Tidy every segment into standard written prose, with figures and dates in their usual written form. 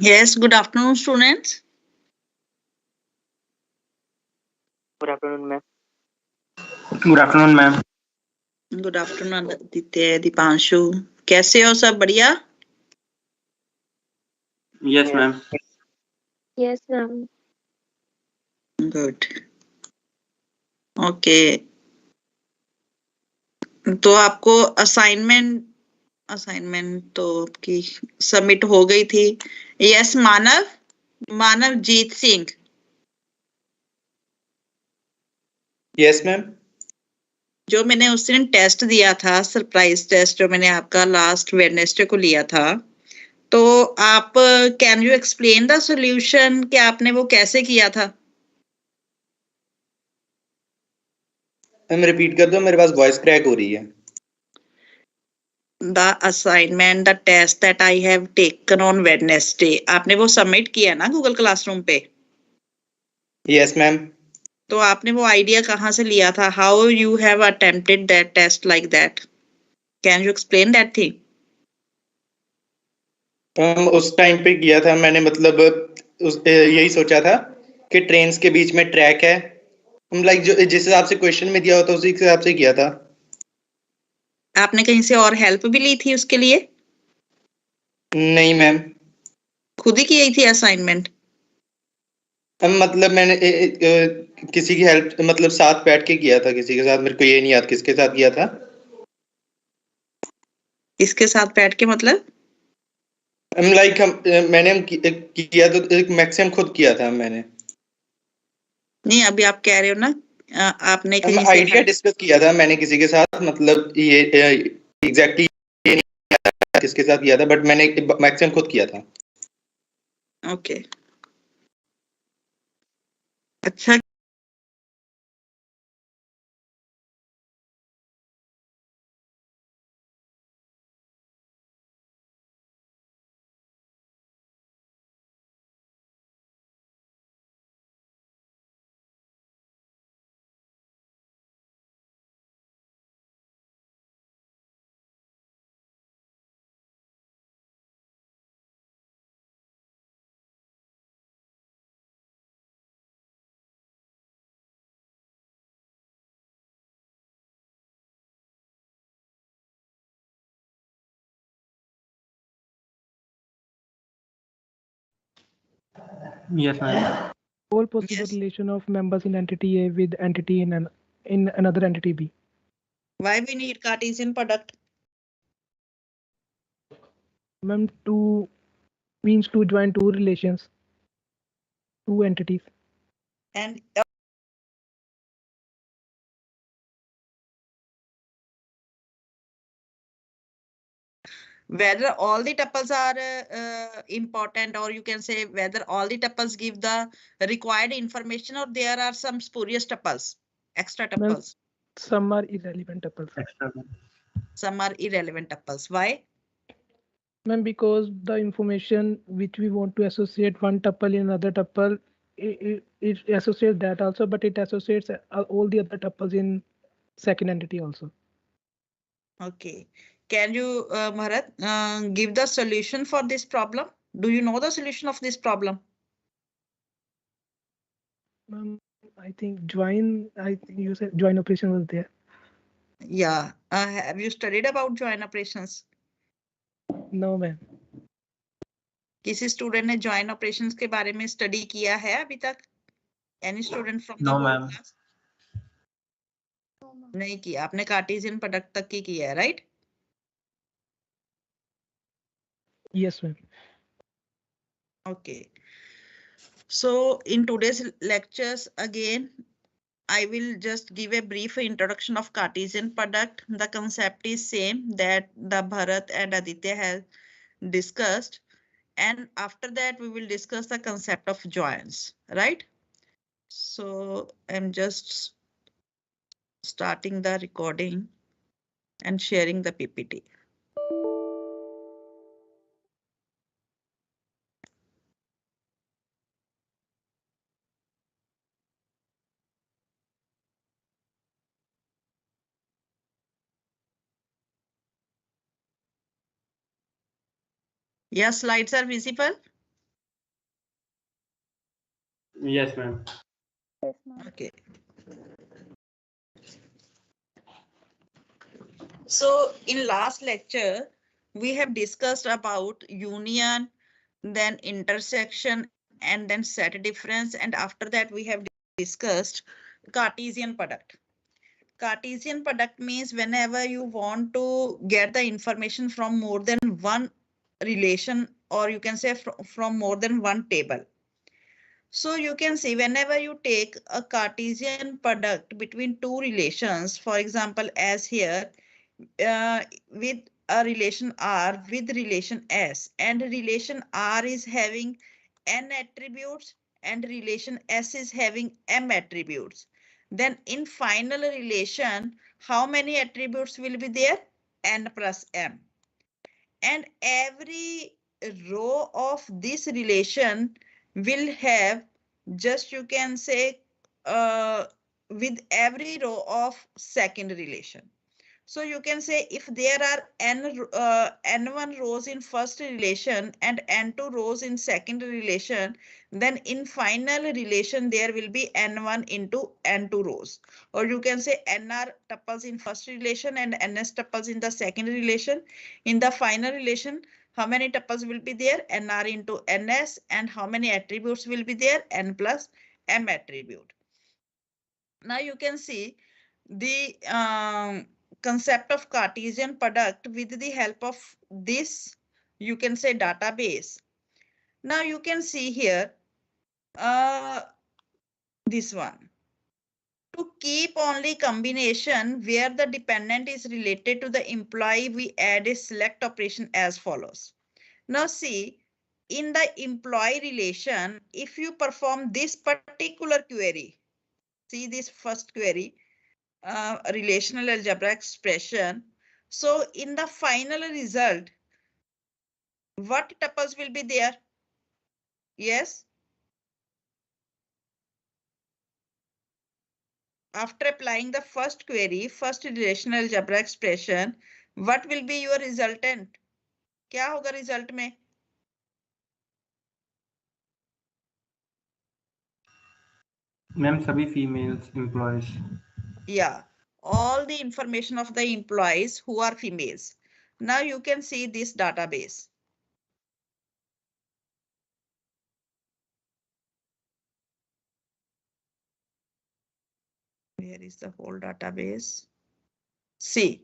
Yes, good afternoon, students. Good afternoon, ma'am. Good afternoon ma'am. Good afternoon, Aditya, Dipanshu. कैसे हो सब बढ़िया? Yes ma'am. Yes, ma'am. Good. Okay. तो आपको assignment तो आपकी सबमिट हो गई थी. Yes, Manavjeet Singh. Yes ma'am. जो मैंने उस दिन टेस्ट दिया था, सरप्राइज टेस्ट, जो मैंने आपका लास्ट वेडनेसडे को लिया था, तो आप can you explain the solution कि आपने वो कैसे किया था? मैम रिपीट कर दो, मेरे पास वॉइस क्रैक हो रही है. The assignment, the test that I have taken on Wednesday, आपने वो सबमिट किया ना गूगल क्लासरूम पे? Yes ma'am. तो आपने वो आइडिया कहाँ से लिया था? How you have attempted that test like that? Can you explain that thing? Ma'am उस टाइम पे किया था मैंने, मतलब यही सोचा था कि ट्रेन्स के बीच में ट्रैक है, हम लाइक जो जिस हिसाब से क्वेश्चन में दिया होता उसी हिसाब से किया था. आपने कहीं से और हेल्प भी ली थी उसके लिए? नहीं मैम. खुद ही की थी असाइनमेंट? मतलब मैंने किसी की हेल्प, मतलब साथ बैठ के किया था किसी के साथ, मेरे को ये नहीं याद किसके साथ किया था. इसके साथ बैठ के मतलब? लाइक मैंने किया तो मैक्सिमम खुद किया था मैंने. नहीं, अभी आप कह रहे हो ना आपने कहीं से आइडिया डिस्कस किया था मैंने किसी के साथ, मतलब ये एग्जैक्टली ये नहीं किसके साथ किया था, बट मैंने मैक्सिमम खुद किया था. ओके. अच्छा. Yes ma'am. All possible Yes. relation of members in entity A with entity in another entity B. Why we need Cartesian product? Ma'am, to means to join two relations, two entities. And whether all the tuples are important, or you can say whether all the tuples give the required information, or there are some spurious tuples, extra Ma'am, tuples. some are irrelevant tuples. Some are irrelevant tuples. Why? Ma'am, because the information which we want to associate one tuple in another tuple, it associates that also, but it associates all the other tuples in second entity also. Okay. Can you, Bharat, give the solution for this problem? Do you know the solution of this problem? Ma'am, I think join, I think you said join operation was there. Yeah. Have you studied about join operations? No, ma'am. किसी student ने join operations के बारे में study किया है अभी तक? Any student from the No, whole ma'am. Class? नहीं किया. आपने कार्टेशियन प्रोडक्ट तक की किया है, right? Yes, ma'am. Okay. So in today's lectures, again, I will just give a brief introduction of Cartesian product. The concept is same that the Bharat and Aditya have discussed. And after that, we will discuss the concept of joins, right? So I'm just starting the recording and sharing the PPT. Yeah, slides are visible. Yes, ma'am. Yes, ma'am. Okay. So in last lecture, we have discussed about union, then intersection, and then set difference. And after that, we have discussed Cartesian product. Cartesian product means whenever you want to get the information from more than one relation, or you can say from more than one table. So you can see whenever you take a Cartesian product between two relations, for example, as here, with a relation R with relation S, and relation R is having n attributes and relation S is having m attributes. Then in final relation, how many attributes will be there? N plus m. And every row of this relation will have, just you can say, with every row of second relation. So you can say if there are n1 rows in first relation and n2 rows in second relation, then in final relation there will be n1 into n2 rows. Or you can say nr tuples in first relation and ns tuples in the second relation. In the final relation, how many tuples will be there? Nr into ns, and how many attributes will be there? N plus m attribute. Now you can see the concept of Cartesian product with the help of this, you can say, database. Now you can see here this one. To keep only combination where the dependent is related to the employee, we add a select operation as follows. Now see, in the employee relation, if you perform this particular query, see this first query, relational algebra expression. So in the final result, what tuples will be there? Yes. After applying the first query, first relational algebra expression, what will be your resultant? क्या होगा result में? Ma'am, सभी females employees. Yeah, all the information of the employees who are females. Now you can see this database. Where is the whole database? See,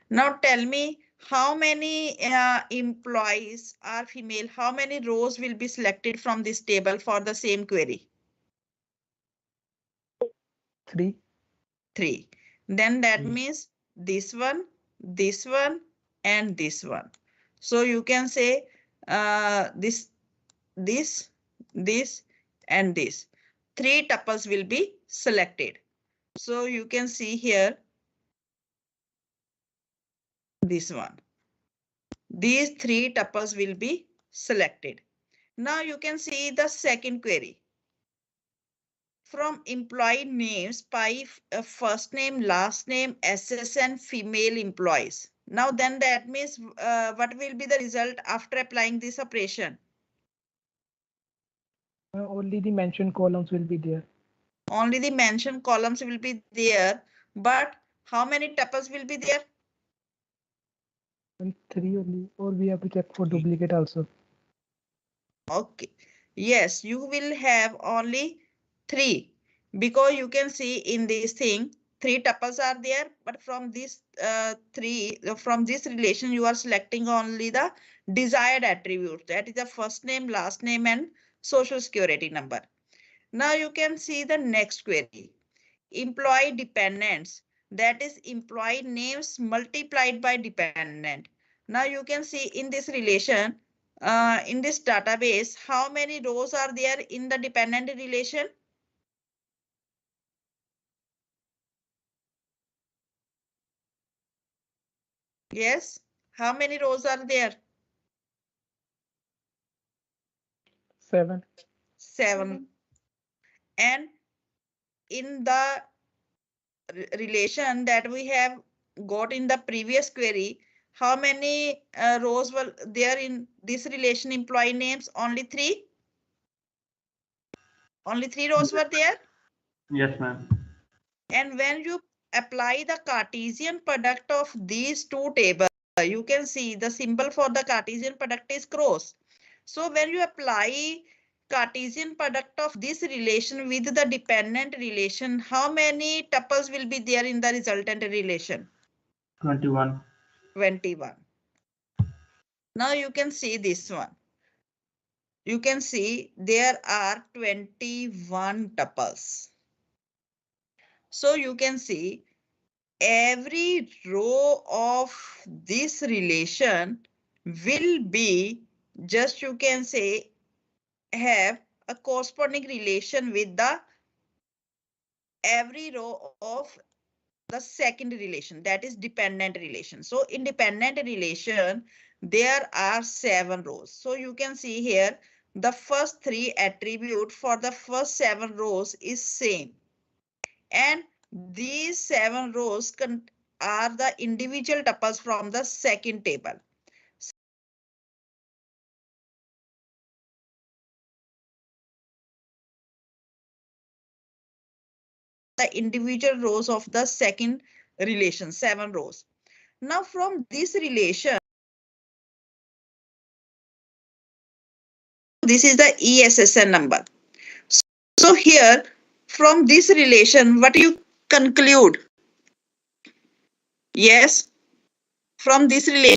now tell me how many employees are female, how many rows will be selected from this table for the same query? 3. 3. Then that Hmm. means this one, and this one. So you can say this, and this. 3 tuples will be selected. So you can see here this one. These 3 tuples will be selected. Now you can see the second query. From employee names, by first name, last name, SSN, female employees. Now then that means what will be the result after applying this operation? Only the mentioned columns will be there. Only the mentioned columns will be there, but how many tuples will be there? And 3 only, or we have to check for duplicate also. Okay. Yes, you will have only 3, because you can see in this thing 3 tuples are there, but from this from this relation you are selecting only the desired attribute, that is the first name, last name, and social security number. Now you can see the next query. Employee dependents, that is employee names multiplied by dependent. Now you can see in this relation, in this database, how many rows are there in the dependent relation? Yes, how many rows are there? 7. 7. And in the relation that we have got in the previous query, how many rows were there in this relation employee names? Only 3. Only 3 rows were there. Yes, ma'am. And when you apply the Cartesian product of these two tables, you can see the symbol for the Cartesian product is cross. So when you apply Cartesian product of this relation with the dependent relation, how many tuples will be there in the resultant relation? 21. 21. Now you can see this one. You can see there are 21 tuples. So you can see every row of this relation will be, just you can say, have a corresponding relation with the every row of the second relation, that is dependent relation. So in dependent relation, there are 7 rows. So you can see here, the first 3 attribute for the first 7 rows is same. And these 7 rows are the individual tuples from the second table. The individual rows of the second relation, 7 rows. Now from this relation, this is the ESSN number. So here, from this relation, what do you conclude? Yes, from this relation,